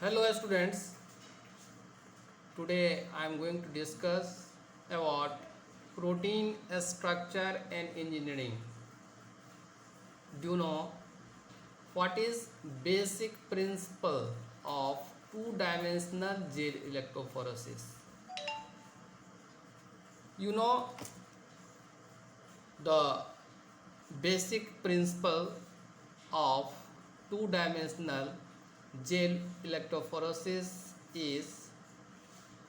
Hello students, today I am going to discuss about protein structure and engineering. Do you know what is basic principle of two-dimensional gel electrophoresis? You know the basic principle of two-dimensional gel electrophoresis is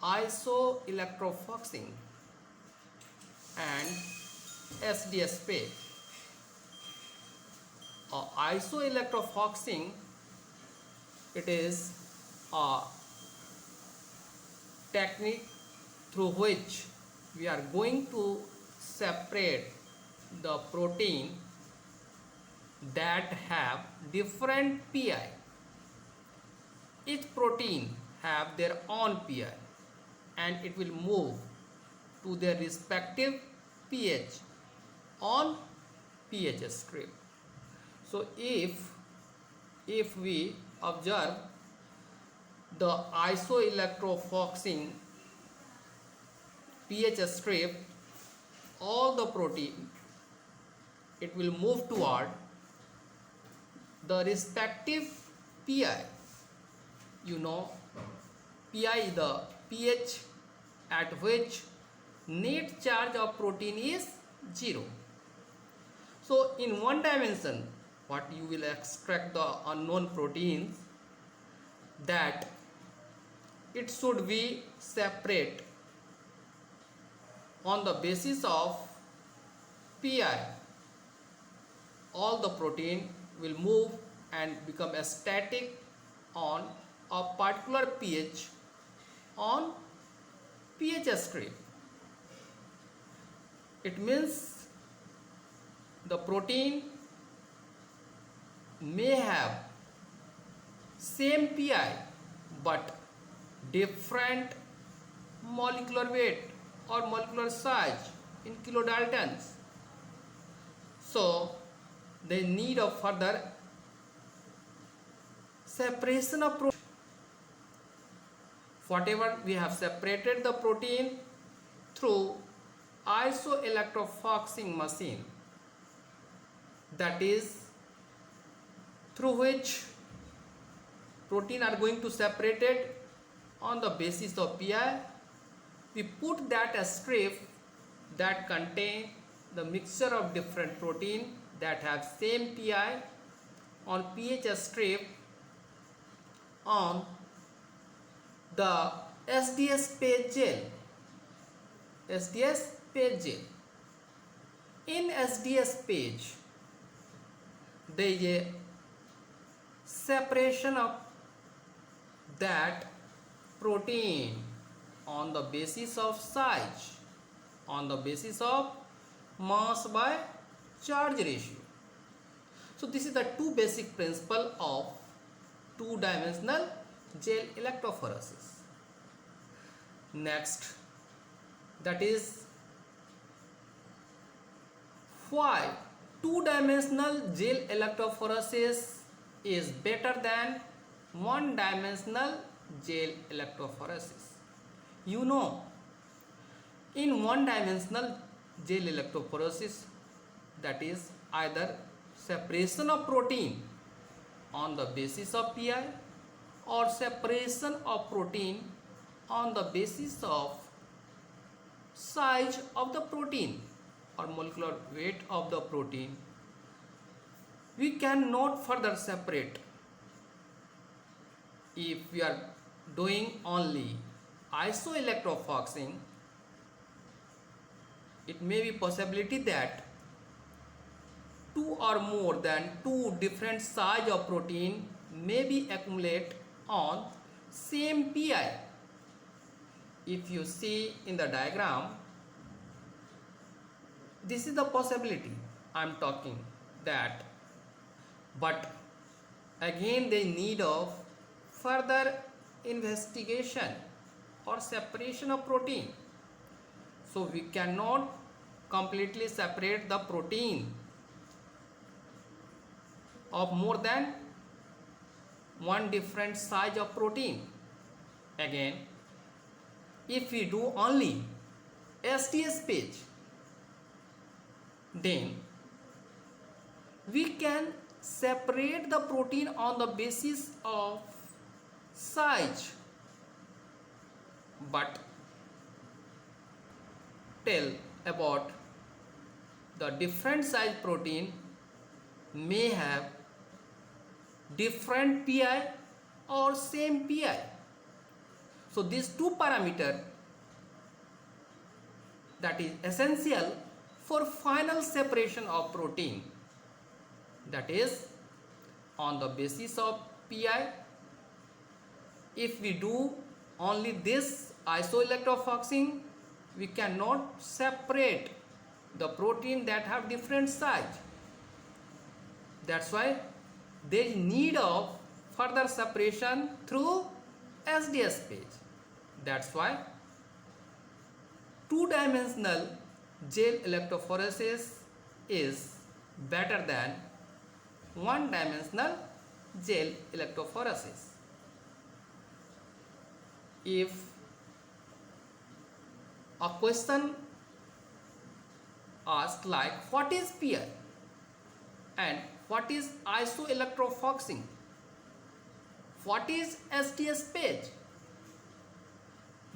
isoelectrofoxing and SDSP. Isoelectrofoxing, it is a technique through which we are going to separate the protein that have different pi. Each protein have their own pi and it will move to their respective pH on pH strip. So if we observe the isoelectrofoxing pH strip, all the protein, it will move toward the respective pi. You know, pi is the pH at which net charge of protein is 0. So in one dimension, what you will extract the unknown proteins, that it should be separate on the basis of pi. All the protein will move and become static on a particular pH on pH strip. It means the protein may have same pi but different molecular weight or molecular size in kilodaltons. So they need a further separation of protein. Whatever we have separated the protein through isoelectrofoxing machine, that is through which protein are going to separate it on the basis of pi, we put that strip that contain the mixture of different protein that have same pi on pH strip on the SDS page gel. SDS page gel. In SDS page, there is a separation of that protein on the basis of size, on the basis of mass by charge ratio. So this is the two basic principle of two-dimensional gel electrophoresis. Next, that is why two-dimensional gel electrophoresis is better than one-dimensional gel electrophoresis. You know, in one-dimensional gel electrophoresis, that is either separation of protein on the basis of pi or separation of protein on the basis of size of the protein or molecular weight of the protein. We cannot further separate if we are doing only isoelectrofoxing. It may be possibility that two or more than two different size of protein may be accumulate on same pi. If you see in the diagram, this is the possibility I am talking that, but again they need of further investigation or separation of protein. So we cannot completely separate the protein of more than one different size of protein. Again, if we do only SDS page, then we can separate the protein on the basis of size, but tell about the different size protein may have different pi or same pi. So these two parameters that is essential for final separation of protein, that is on the basis of pi. If we do only this isoelectrofoxing, we cannot separate the protein that have different size. That's why there is need of further separation through SDS page. That's why two-dimensional gel electrophoresis is better than one-dimensional gel electrophoresis. If a question asked like what is PI and what is isoelectrofoxing, what is SDS page,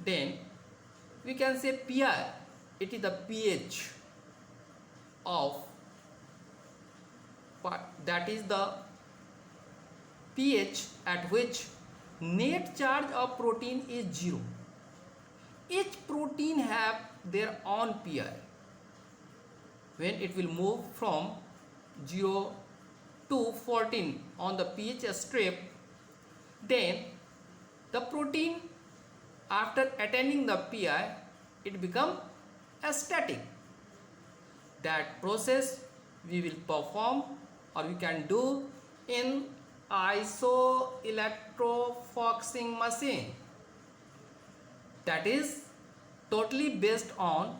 then we can say PI, it is the pH of, that is the pH at which net charge of protein is 0. Each protein have their own PI. When it will move from 0 to 14 on the pH strip, then the protein, after attaining the PI, it become static. That process we will perform or we can do in isoelectrofoxing machine, that is totally based on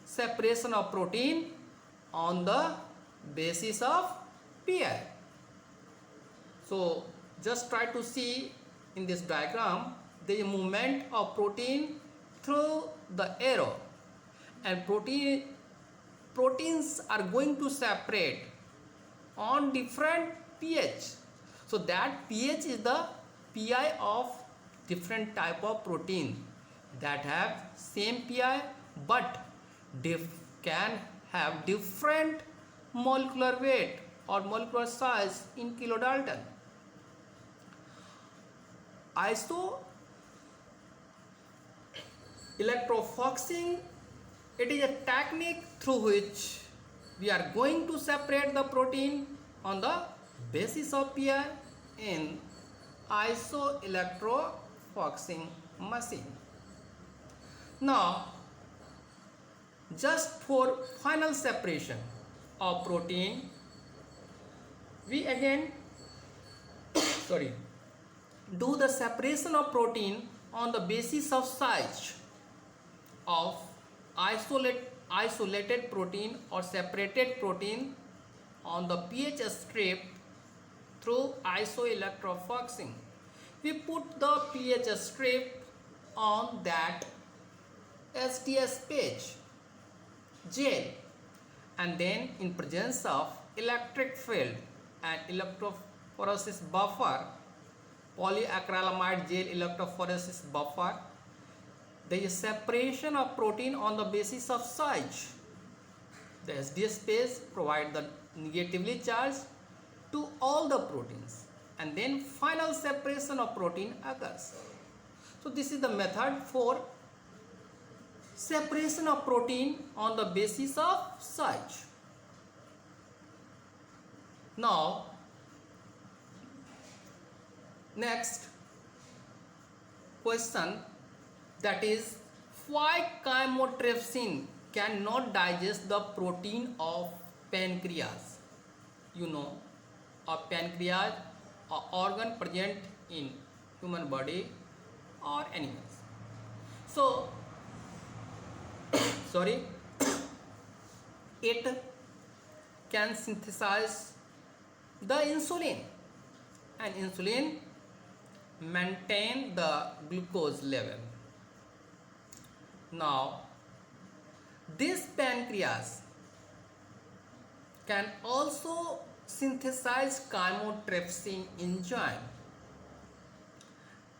separation of protein on the basis of PI. So just try to see in this diagram the movement of protein through the arrow, and proteins are going to separate on different pH. So that pH is the PI of different type of protein that have same PI but can have different molecular weight or molecular size in kilodalton. Isoelectrofoxing, it is a technique through which we are going to separate the protein on the basis of PI in isoelectrofoxing machine. Now, just for final separation of protein, we again do the separation of protein on the basis of size of isolated protein or separated protein on the pH strip through isoelectrofoxing. We put the pH strip on that SDS page gel, and then in presence of electric field and electrophoresis buffer, polyacrylamide gel electrophoresis buffer, there is separation of protein on the basis of size. The SDS page provides the negatively charged to all the proteins, and then final separation of protein occurs. So this is the method for separation of protein on the basis of size. Now, next question, that is why chymotrypsin cannot digest the protein of pancreas. You know, a pancreas, an organ present in human body or animals. So, it can synthesize the insulin, and insulin maintain the glucose level. Now, this pancreas can also synthesize chymotrypsin enzyme,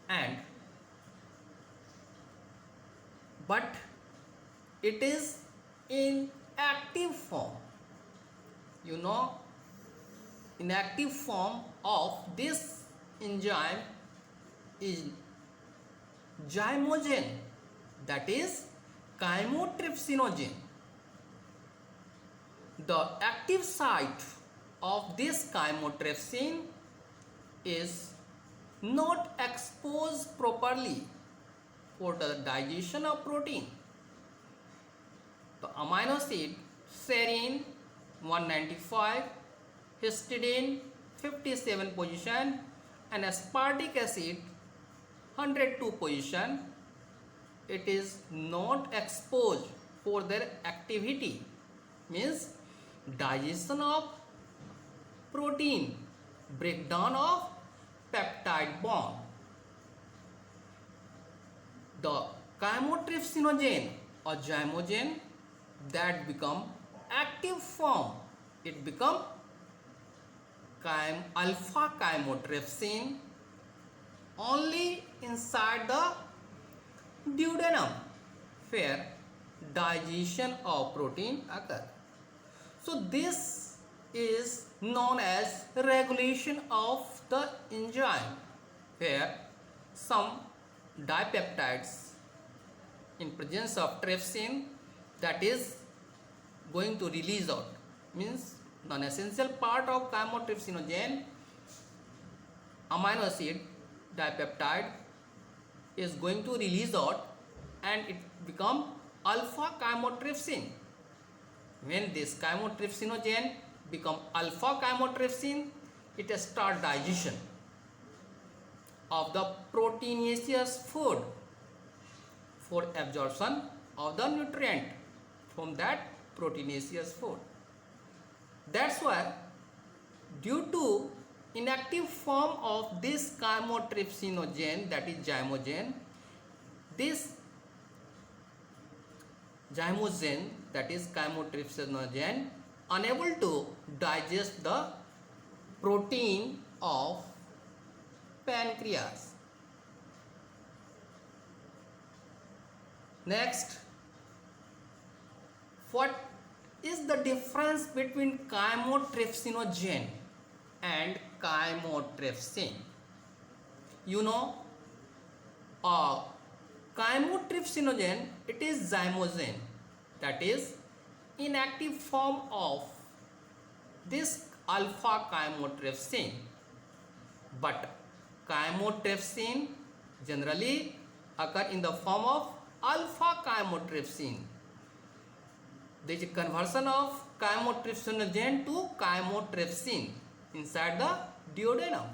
and but it is in active form. You know, inactive form of this enzyme is zymogen, that is chymotrypsinogen. The active site of this chymotrypsin is not exposed properly for the digestion of protein. The amino acid serine 195, histidine 57 position, and aspartic acid 102 position, it is not exposed for their activity, means digestion of protein, breakdown of peptide bond. The chymotrypsinogen or zymogen that become active form, it become alpha chymotrypsin only inside the duodenum where digestion of protein occur. So this is known as regulation of the enzyme, where some dipeptides in presence of trypsin that is going to release out, means non-essential part of chymotrypsinogen amino acid dipeptide is going to release out and it become alpha chymotrypsin. When this chymotrypsinogen become alpha chymotrypsin, it start digestion of the proteinaceous food for absorption of the nutrient from that proteinaceous food. That's why due to inactive form of this chymotrypsinogen, that is zymogen, this zymogen, that is chymotrypsinogen, unable to digest the protein of pancreas. Next, what is the difference between chymotrypsinogen and chymotrypsin? You know, chymotrypsinogen, it is zymogen, that is inactive form of this alpha chymotrypsin, but chymotrypsin generally occur in the form of alpha chymotrypsin. There is a conversion of chymotrypsinogen to chymotrypsin inside the duodenum.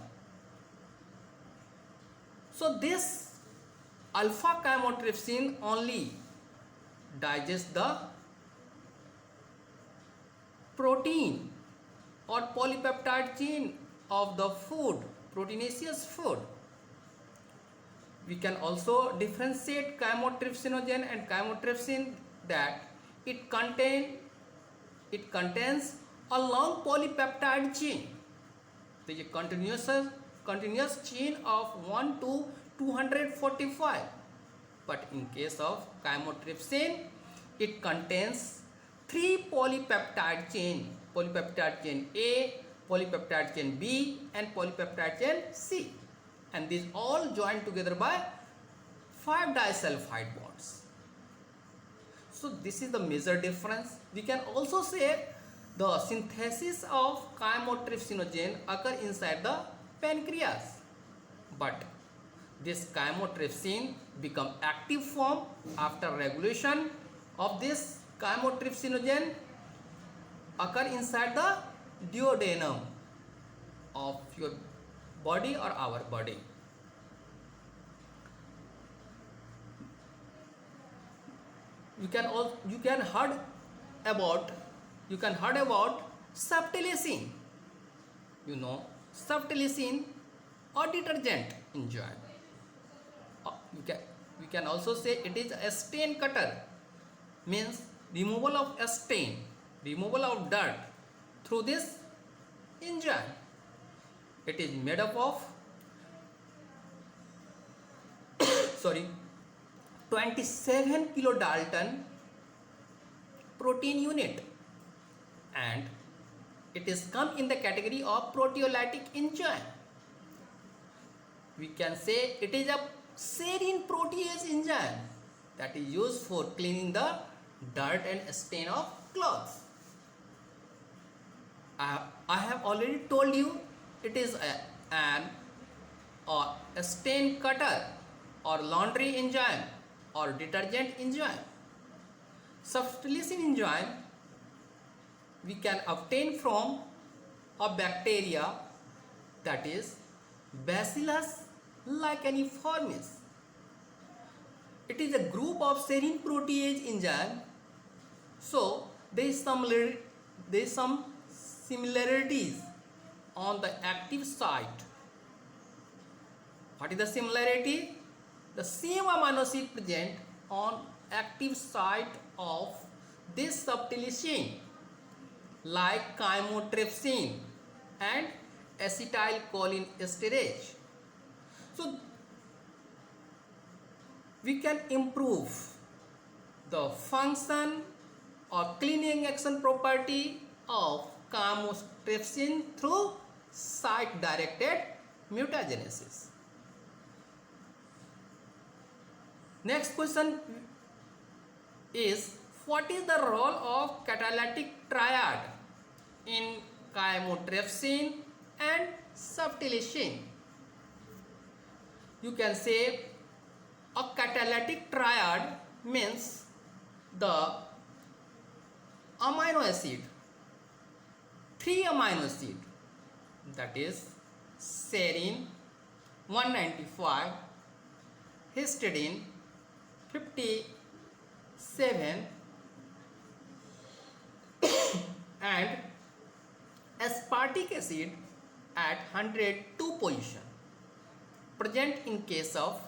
So this alpha chymotrypsin only digests the protein or polypeptide chain of the food, proteinaceous food. We can also differentiate chymotrypsinogen and chymotrypsin that it contains a long polypeptide chain. There is a continuous chain of 1 to 245. But in case of chymotrypsin, it contains 3 polypeptide chain: polypeptide chain A, polypeptide chain B, and polypeptide chain C. And these all joined together by 5 disulfide bonds. So this is the major difference. We can also say the synthesis of chymotrypsinogen occur inside the pancreas, but this chymotrypsin become active form after regulation of this chymotrypsinogen occur inside the duodenum of your body or our body. You can heard about ceftalexin. You know, ceftalexin or detergent enzyme. We can also say it is a stain cutter, means removal of a stain, removal of dirt through this enzyme. It is made up of 27 kilodalton protein unit, and it is come in the category of proteolytic enzyme. We can say it is a serine protease enzyme that is used for cleaning the dirt and stain of clothes. I have already told you it is a stain cutter or laundry enzyme or detergent enzyme. Substitution enzyme we can obtain from a bacteria, that is Bacillus licheniformis. It is a group of serine protease enzyme, so there is some similarities on the active site. What is the similarity? The same amino acid present on active site of this subtilisin, like chymotrypsin and acetylcholine esterase. So we can improve the function or cleaning action property of chymotrypsin through site directed mutagenesis. Next question is, what is the role of catalytic triad in chymotrypsin and subtilisin? You can say a catalytic triad means the amino acid, 3 amino acid, that is serine 195, histidine 57 and aspartic acid at 102 position, present in case of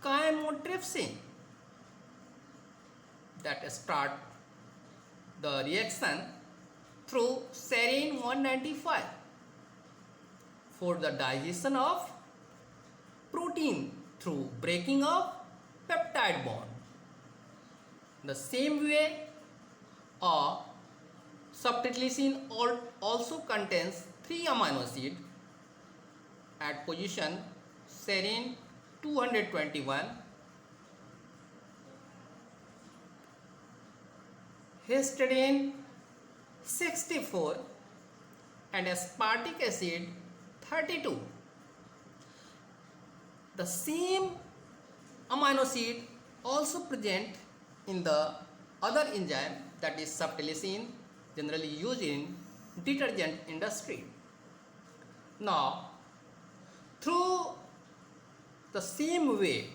chymotrypsin, that start the reaction through serine 195 for the digestion of protein through breaking of peptide bond. The same way, subtilisin also contains 3 amino acid at position serine 221, histidine 64 and aspartic acid 32. The same amino acid also present in the other enzyme, that is subtilisin, generally used in detergent industry. Now, through the same way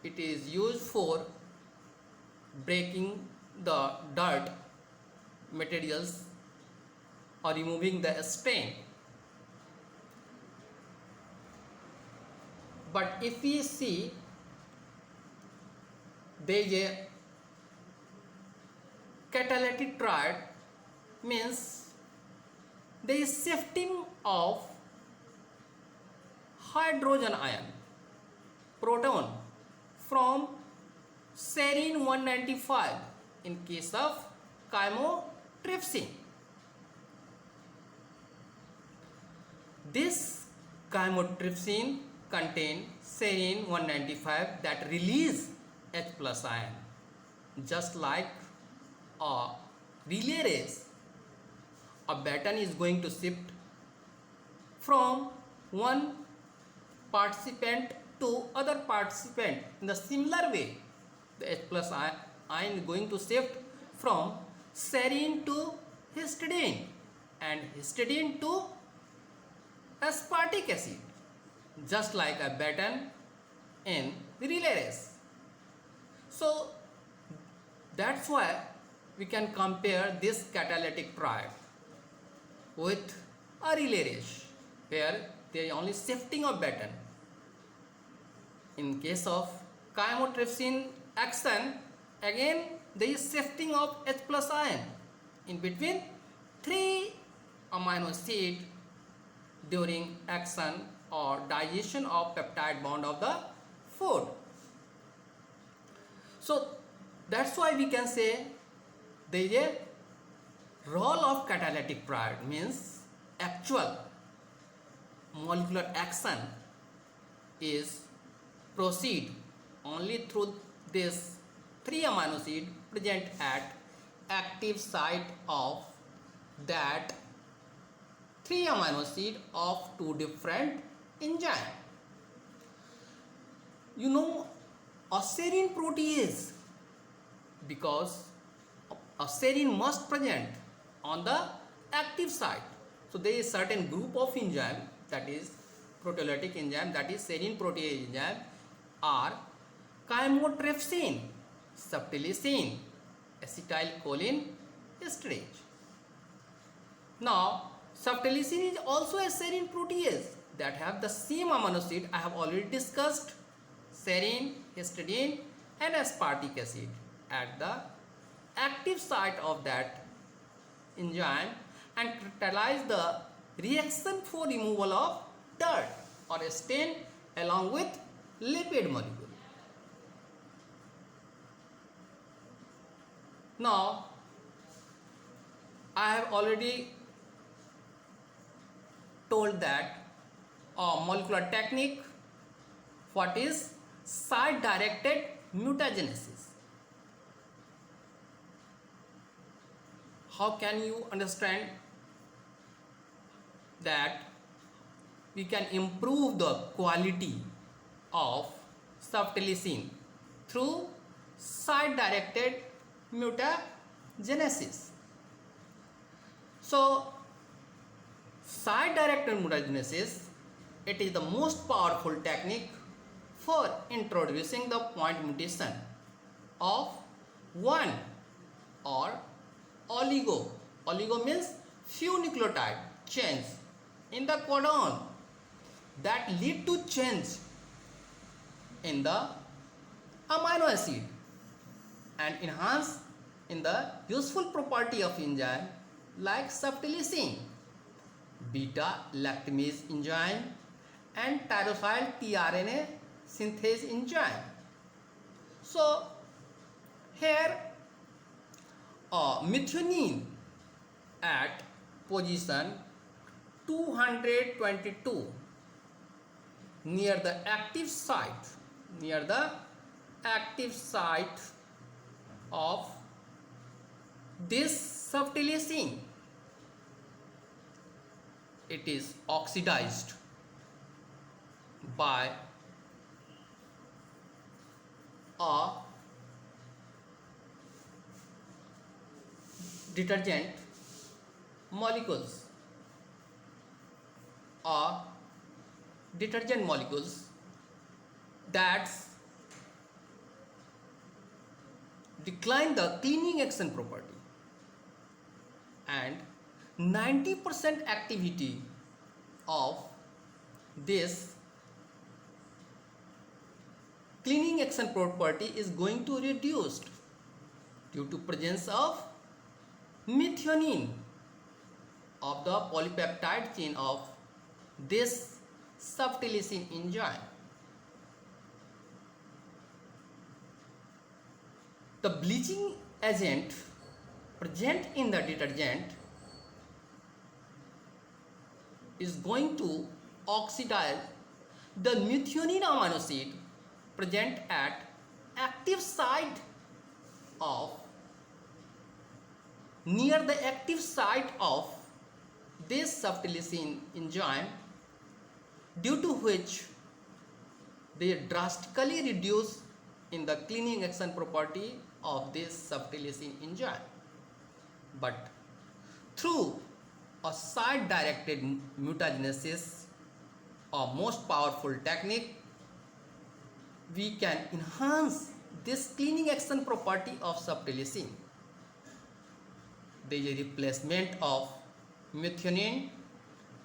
it is used for breaking the dirt materials or removing the stain. But if we see, there is a catalytic triad, means there is shifting of hydrogen ion, proton, from serine 195 in case of chymotrypsin. This chymotrypsin contain serine 195 that release H plus ion, just like a relay race. A baton is going to shift from one participant to other participant. In the similar way, the H plus ion is going to shift from serine to histidine and histidine to aspartic acid, just like a baton in relay race. So that's why we can compare this catalytic triad with a relay race. Here there is only shifting of baton. In case of chymotrypsin action, again there is shifting of H plus ion in between three amino acid during action or digestion of peptide bond of the food. So that's why we can say there is a role of catalytic priority, means actual molecular action is proceed only through this three amino acid present at active site of that three amino acid of two different enzyme. You know a serine protease, because a serine must present on the active site. So there is certain group of enzyme, that is proteolytic enzyme, that is serine protease enzyme, are chymotrypsin, subtilisin, acetylcholine esterase. Now subtilisin is also a serine protease that have the same amino acid I have already discussed, serine, histidine and aspartic acid at the active site of that enzyme and catalyze the reaction for removal of dirt or stain along with lipid molecule. Now I have already told that molecular technique, what is site directed mutagenesis. How can you understand that we can improve the quality of subtilisin through site directed mutagenesis? So site directed mutagenesis, it is the most powerful technique for introducing the point mutation of one or oligo. Oligo means few nucleotide change in the codon that lead to change in the amino acid and enhance in the useful property of enzyme like subtilisin, beta lactamase enzyme and tyrosyl tRNA synthase enzyme. So here methionine at position 222 near the active site of this subtilisin, it is oxidized by a detergent molecules that decline the cleaning action property, and 90% activity of this cleaning action property is going to reduced due to presence of methionine of the polypeptide chain of this subtilisin enzyme. The bleaching agent present in the detergent is going to oxidize the methionine amino acid present at active site of near the active site of this subtilisin enzyme, due to which they drastically reduce in the cleaning action property of this subtilisin enzyme. But through a site directed mutagenesis, a most powerful technique, we can enhance this cleaning action property of subtilisin. There is a replacement of methionine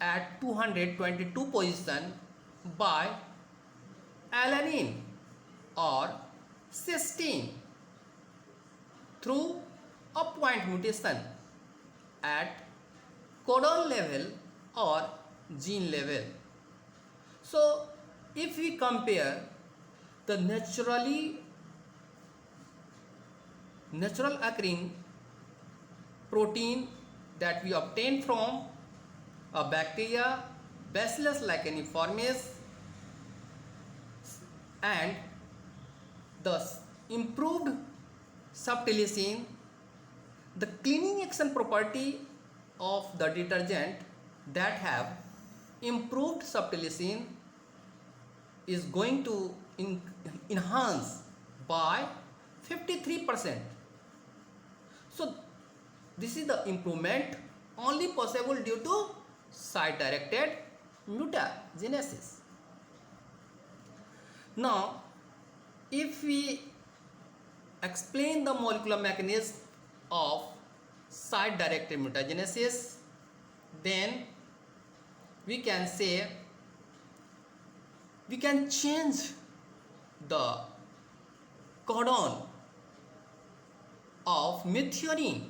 at 222 position by alanine or cysteine through a point mutation at codon level or gene level. So if we compare the natural occurring protein that we obtain from a bacteria, Bacillus licheniformis, and the improved subtilisin, the cleaning action property of the detergent that have improved subtilisin is going to enhance by 53%. So this is the improvement only possible due to site directed mutagenesis. Now if we explain the molecular mechanism of site directed mutagenesis, then we can say we can change the codon of methionine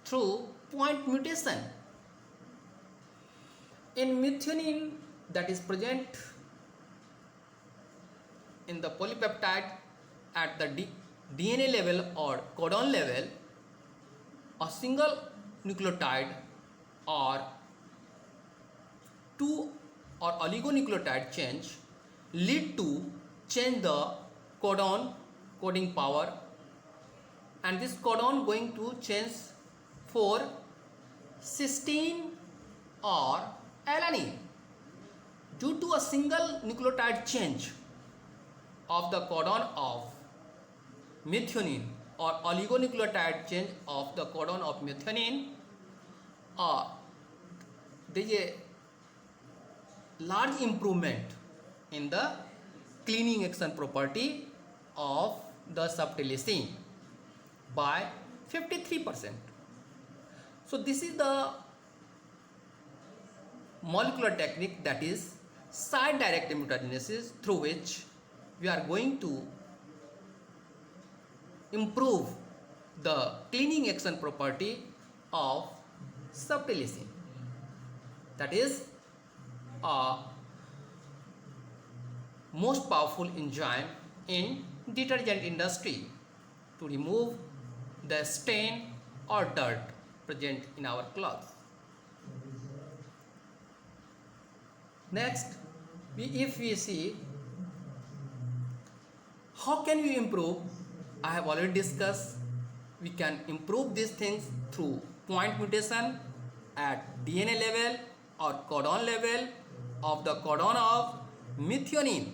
through point mutation. In methionine that is present in the polypeptide at the DNA level or codon level, a single nucleotide or two or oligonucleotide change lead to change the codon coding power, and this codon going to change for cysteine or alanine due to a single nucleotide change of the codon of methionine or oligonucleotide change of the codon of methionine. There is a large improvement in the cleaning action property of the subtilisin by 53%. So this is the molecular technique, that is site directed mutagenesis, through which we are going to improve the cleaning action property of subtilisin. That is a most powerful enzyme in detergent industry to remove the stain or dirt present in our clothes. Next, if we see how can we improve, I have already discussed. We can improve these things through point mutation at DNA level or codon level of the codon of methionine,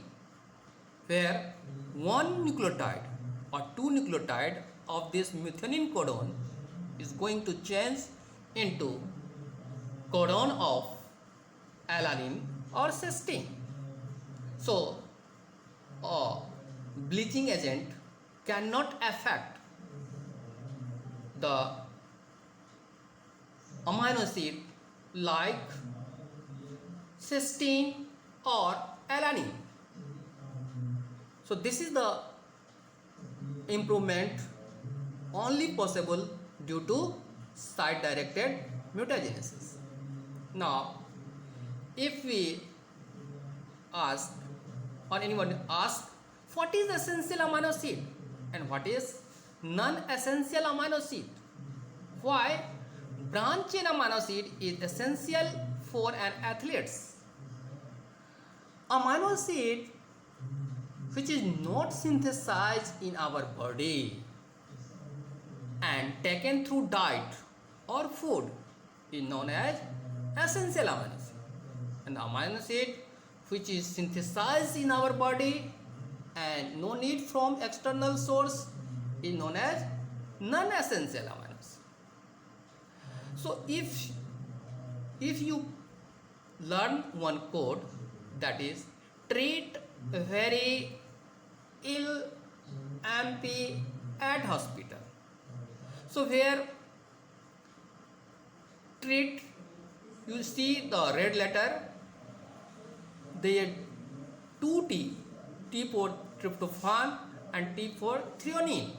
where one nucleotide or two nucleotide of this methionine codon is going to change into codon of alanine or cysteine. So bleaching agent cannot affect the amino acid like cysteine or alanine. So this is the improvement only possible due to site directed mutagenesis. Now if we ask, or anyone ask, what is essential amino acid and what is non-essential amino acid? Why branch chain amino acid is essential for an athletes? Amino acid which is not synthesized in our body and taken through diet or food is known as essential amino acid, and the amino acid which is synthesized in our body and no need from external source is known as non-essential amino acid. So if you learn one code, that is treat very ill MP at hospital, so where treat You see the red letter, they 2T, T for tryptophan and T for threonine.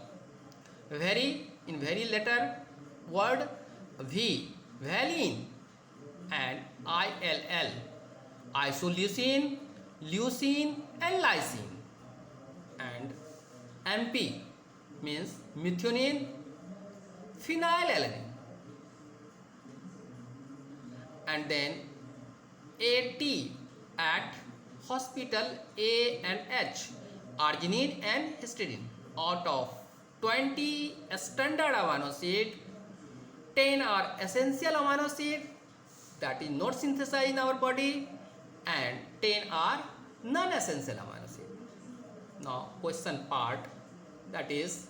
In very letter word V, valine, and ILL, isoleucine, leucine and lysine, and MP means methionine, phenylalanine, and then AT at hospital A and H, arginine and histidine. Out of 20 standard amino acid, 10 are essential amino acid that is not synthesized in our body, and 10 are non-essential amino acid. Now question part, that is,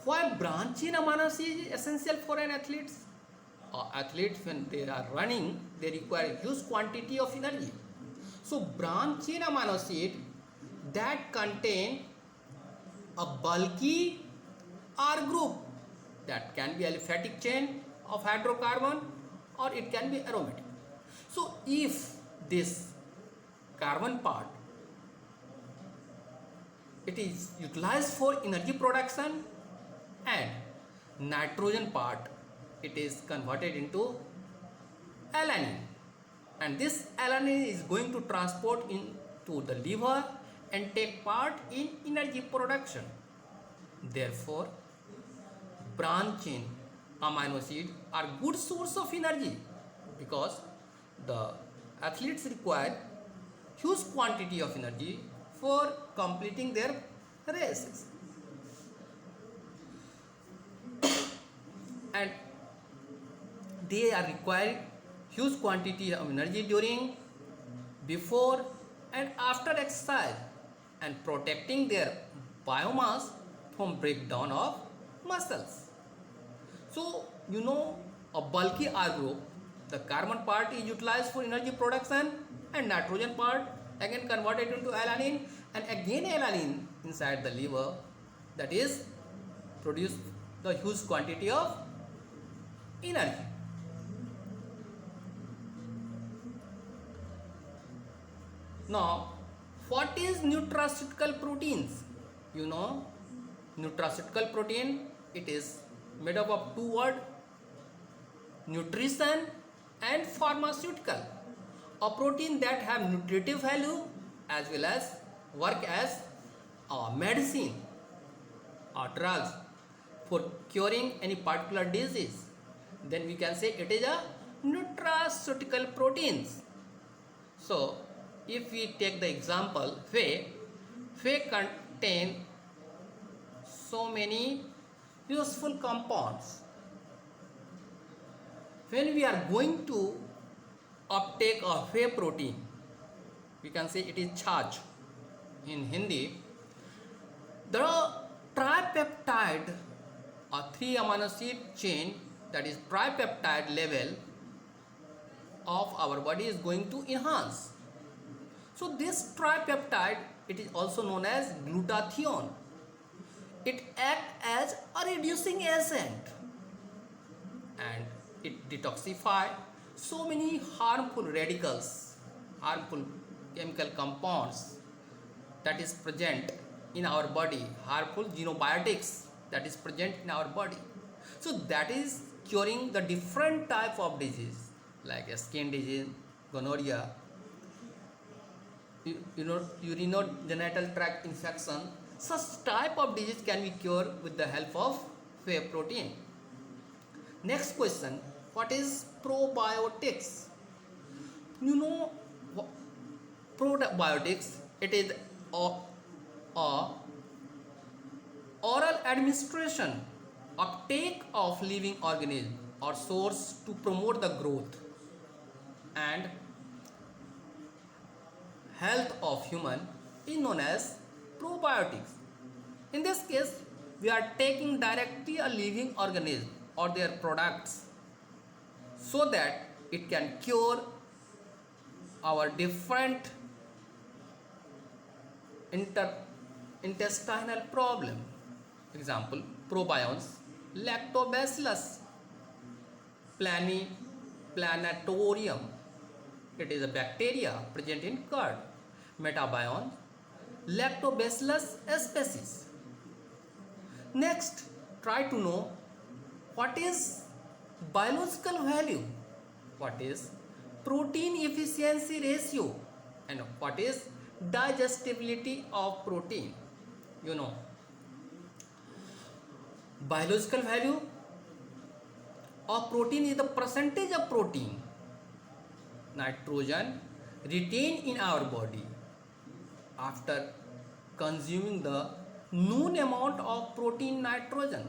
why branching amino acid is essential for an athlete? Athletes, when they are running, they require huge quantity of energy. So branch chain amino acid that contain a bulky R group, that can be aliphatic chain of hydrocarbon or it can be aromatic. So if this carbon part, it is utilized for energy production, and nitrogen part, it is converted into alanine, and this alanine is going to transport into the liver and take part in energy production. Therefore, branch chain amino acids are good source of energy, because the athletes require huge quantity of energy for completing their races. And they are requiring huge quantity of energy during, before and after exercise, and protecting their biomass from breakdown of muscles. So a bulky R group, the carbon part is utilized for energy production, and nitrogen part again converted into alanine, and again alanine inside the liver, that is produce the huge quantity of energy. Now, what is nutraceutical proteins? Nutraceutical protein, it is made up of two words, nutrition and pharmaceutical. A protein that have nutritive value as well as work as a medicine or drugs for curing any particular disease, then we can say it is a nutraceutical proteins. So if we take the example whey contain so many useful compounds. When we are going to uptake a whey protein, we can say it is charge in Hindi. The tripeptide or 3 amino acid chain, that is tripeptide level of our body is going to enhance. So this tripeptide, it is also known as glutathione. It acts as a reducing agent, and it detoxifies so many harmful radicals, harmful chemical compounds that is present in our body, harmful xenobiotics that is present in our body. So that is curing the different type of disease like skin disease, gonorrhea, urinogenital tract infection. Such type of disease can be cured with the help of whey protein. Next question, what is probiotics? Probiotics, it is a oral administration, uptake of living organism or source to promote the growth and health of human is known as probiotics. In this case, we are taking directly a living organism or their products so that it can cure our different intestinal problem. Example, probionts, lactobacillus, Planatorium. It is a bacteria present in curd. Metabion, Lactobacillus species. Next, try to know what is biological value, what is protein efficiency ratio, and what is digestibility of protein. You know, biological value of protein is the percentage of protein nitrogen retained in our body after consuming the known amount of protein nitrogen.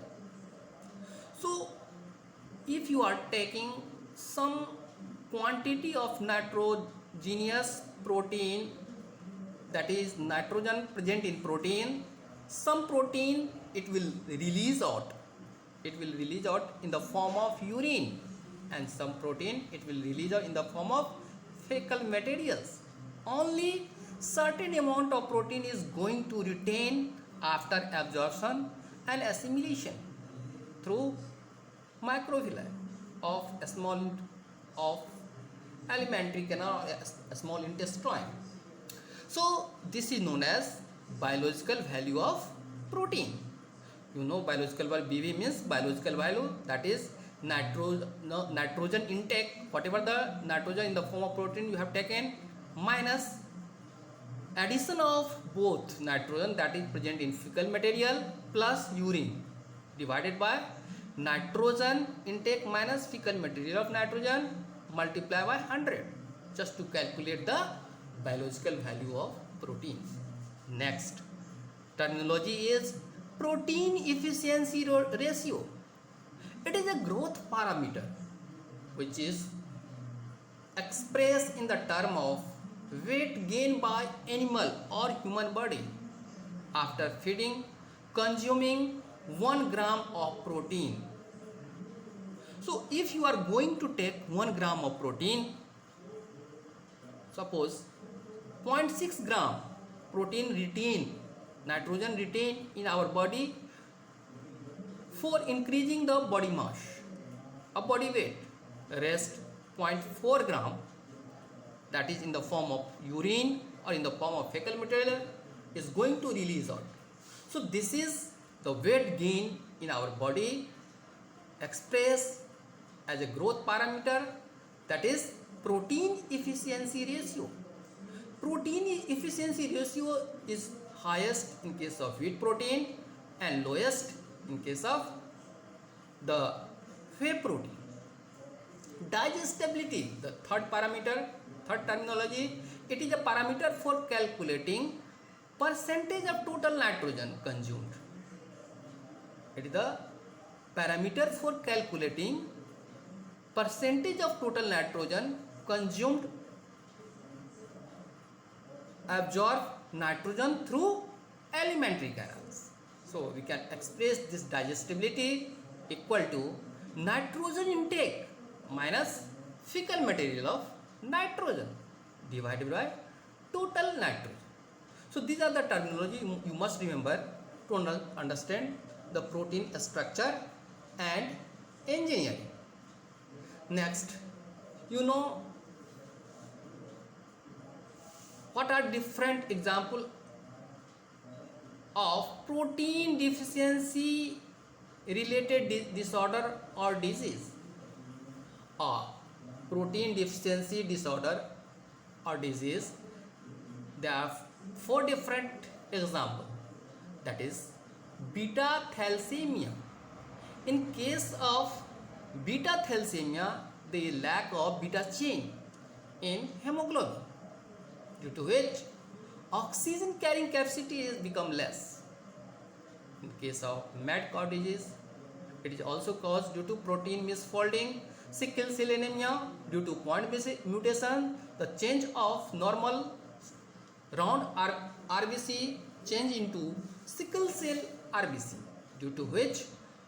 So if you are taking some quantity of nitrogenous protein, that is nitrogen present in protein, some protein it will release out, in the form of urine, and some protein it will release out in the form of fecal materials. Only certain amount of protein is going to retain after absorption and assimilation through microvilli of alimentary canal, small intestine. So this is known as biological value of protein. You know, biological value, BV means biological value, that is nitrogen intake, whatever the nitrogen in the form of protein you have taken, minus addition of both nitrogen that is present in fecal material plus urine, divided by nitrogen intake minus fecal material of nitrogen, multiply by 100, just to calculate the biological value of protein. Next terminology is protein efficiency ratio. It is a growth parameter which is expressed in the term of weight gained by animal or human body after feeding, consuming 1 gram of protein. So if you are going to take 1 gram of protein, suppose 0.6 gram protein retained, nitrogen retained in our body for increasing the body mass, a body weight, rest 0.4 gram, that is in the form of urine or in the form of fecal material, is going to release out. So this is the weight gain in our body expressed as a growth parameter, that is protein efficiency ratio. Protein efficiency ratio is highest in case of wheat protein and lowest in case of the whey protein. Digestibility, the third parameter, third terminology, it is a parameter for calculating percentage of total nitrogen consumed. It is the parameter for calculating percentage of total nitrogen consumed, absorb nitrogen through alimentary canals. So we can express this digestibility equal to nitrogen intake minus fecal material of nitrogen divided by total nitrogen. So these are the terminology you must remember to understand the protein structure and engineering. Next, you know what are different example of protein deficiency related disorder or disease. Protein deficiency disorder or disease, there are 4 different examples, that is beta thalassemia. In case of beta thalassemia, there is lack of beta chain in hemoglobin, due to which oxygen carrying capacity is become less. In case of mad cow disease, it is also caused due to protein misfolding. Sickle cell anemia, due to point mutation, the change of normal round RBC change into sickle cell RBC, due to which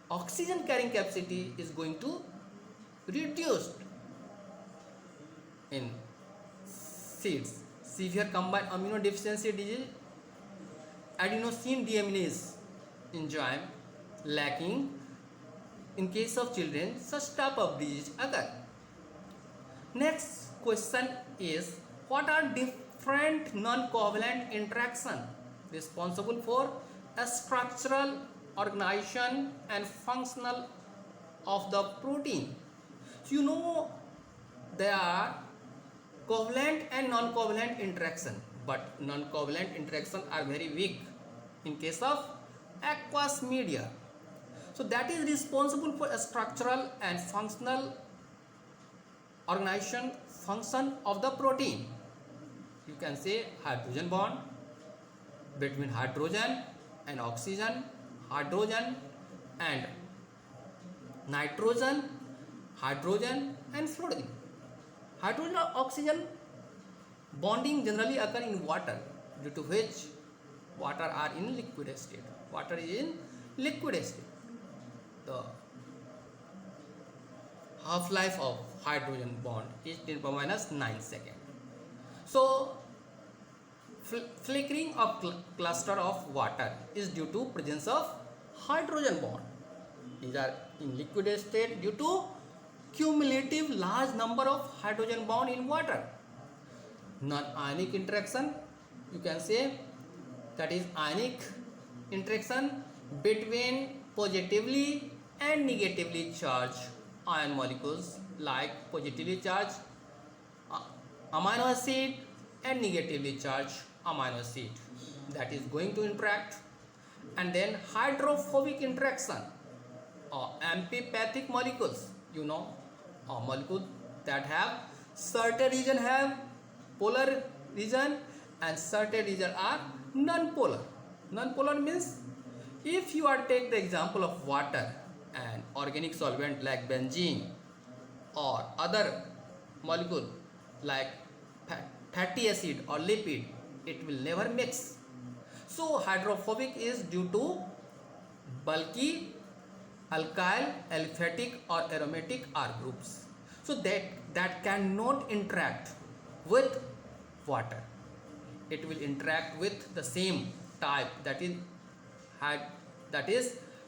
oxygen carrying capacity is going to reduced in seeds. Severe combined immunodeficiency disease, adenosine deaminase enzyme lacking. In case of children, such type of disease occur. Next question is, what are different non-covalent interaction responsible for a structural organization and functional of the protein? So you know there are covalent and non-covalent interaction, but non-covalent interaction are very weak in case of aqueous media. So that is responsible for a structural and functional organization function of the protein. You can say hydrogen bond between hydrogen and oxygen, hydrogen and nitrogen, hydrogen and fluorine. Hydrogen or oxygen bonding generally occur in water, due to which water are in liquid state. Water is in liquid state. The half-life of hydrogen bond is 10 power minus 9 seconds. So flickering of cluster of water is due to presence of hydrogen bond. These are in liquid state due to cumulative large number of hydrogen bond in water. Non-ionic interaction, you can say, that is ionic interaction between positively and negatively charged ion molecules, like positively charged amino acid and negatively charged amino acid, that is going to interact. And then hydrophobic interaction or amphipathic molecules, you know, molecules that have certain region have polar region and certain region are non-polar. Non-polar means, if you are take the example of water and organic solvent like benzene or other molecule like fatty acid or lipid, it will never mix. So hydrophobic is due to bulky, alkyl, aliphatic or aromatic R groups, so that cannot interact with water. It will interact with the same type, that is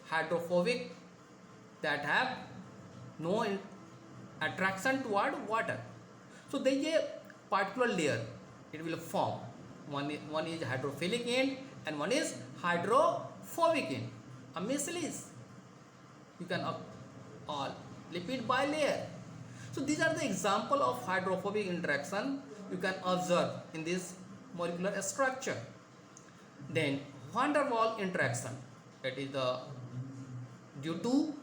hydrophobic, that have no attraction toward water. So there is a particular layer it will form. One is hydrophilic end and one is hydrophobic end. A miscellaneous, you can all lipid bilayer. So these are the example of hydrophobic interaction you can observe in this molecular structure. Then van der Waals interaction, that is the due to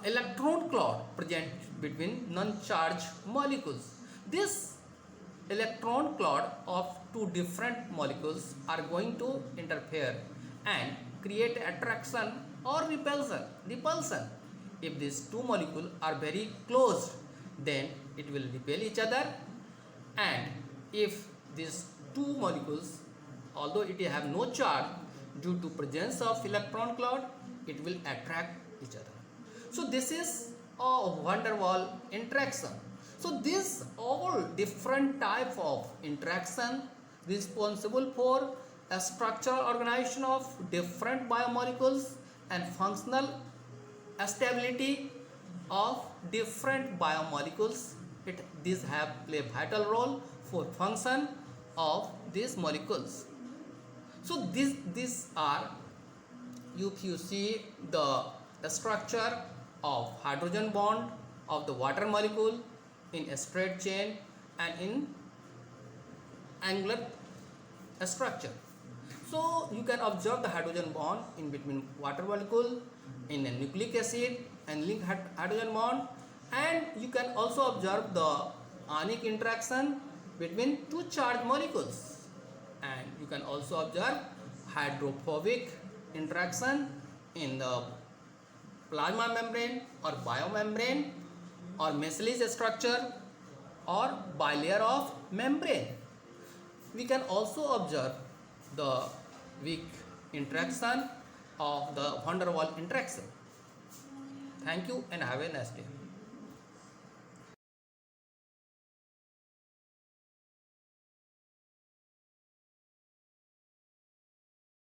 electron cloud present between non-charged molecules. This electron cloud of two different molecules are going to interfere and create attraction or repulsion. If these two molecules are very close, then it will repel each other, and if these two molecules, although it have no charge, due to presence of electron cloud, it will attract each other. So this is a van der Waals interaction. So these all different type of interaction responsible for a structural organization of different biomolecules and functional stability of different biomolecules. These have play vital role for function of these molecules. So these are, if you see the structure of hydrogen bond of the water molecule in a straight chain and in angular structure. So you can observe the hydrogen bond in between water molecule in a nucleic acid and link hydrogen bond, and you can also observe the ionic interaction between two charged molecules, and you can also observe hydrophobic interaction in the plasma membrane or biomembrane or Michaelis structure or bilayer of membrane. We can also observe the weak interaction of the van der Waals interaction. Thank you and have a nice day.